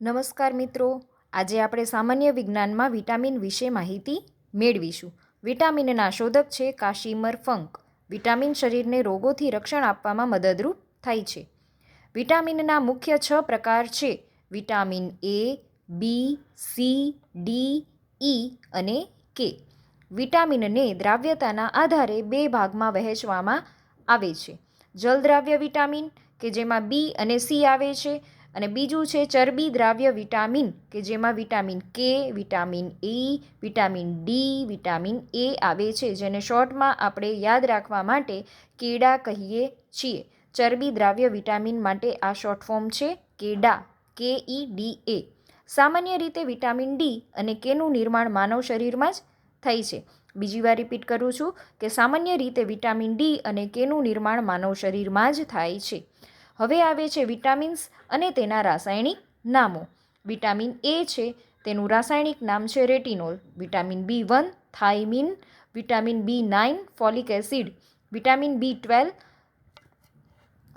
નમસ્કાર મિત્રો, આજે આપણે સામાન્ય વિજ્ઞાનમાં વિટામિન વિશે માહિતી મેળવીશું. વિટામિનના શોધક છે કાશિમર ફંક. વિટામિન શરીરને રોગોથી રક્ષણ આપવામાં મદદરૂપ થાય છે. વિટામિનના મુખ્ય 6 પ્રકાર છે: vitamin A, B, C, D, E અને કે. વિટામિનને દ્રાવ્યતાના આધારે 2 ભાગમાં વહેંચવામાં આવે છે: જલદ્રાવ્ય વિટામિન કે જેમાં બી અને સી આવે છે, અને બીજું છે ચરબી દ્રાવ્ય વિટામિન કે જેમાં વિટામિન કે, vitamin E, vitamin D, vitamin A આવે છે, જેને શોર્ટમાં આપણે યાદ રાખવા માટે કેડા કહીએ છીએ. ચરબી દ્રાવ્ય વિટામિન માટે આ શોર્ટ ફોર્મ છે કેડા, KEDA. સામાન્ય રીતે વિટામિન ડી અને કેનું નિર્માણ માનવ શરીરમાં જ થાય છે. બીજી વાર રિપીટ કરું છું કે સામાન્ય રીતે વિટામિન ડી અને કેનું નિર્માણ માનવ શરીરમાં જ થાય છે. હવે આવે છે વિટામિન્સ અને તેના રાસાયણિક નામો. વિટામિન એ છે, તેનું રાસાયણિક નામ છે retinol. Vitamin B1 thiamine, vitamin B9 folic acid, vitamin B12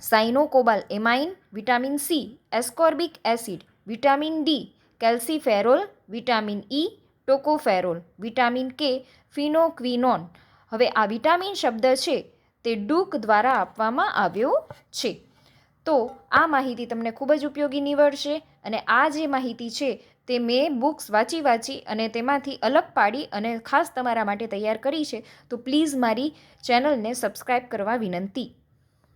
cyanocobalamin, vitamin C ascorbic acid, vitamin D calciferol, vitamin E tocopherol, vitamin K phylloquinone. હવે આ વિટામિન શબ્દ છે તે ડુક દ્વારા આપવામાં આવ્યો છે. તો આ માહિતી તમને ખૂબ જ ઉપયોગી નીવડશે, અને આ જે માહિતી છે તે મેં બુક્સ વાંચી અને તેમાંથી અલગ પાડી અને ખાસ તમારા માટે તૈયાર કરી છે. તો પ્લીઝ મારી ચેનલને સબસ્ક્રાઈબ કરવા વિનંતી.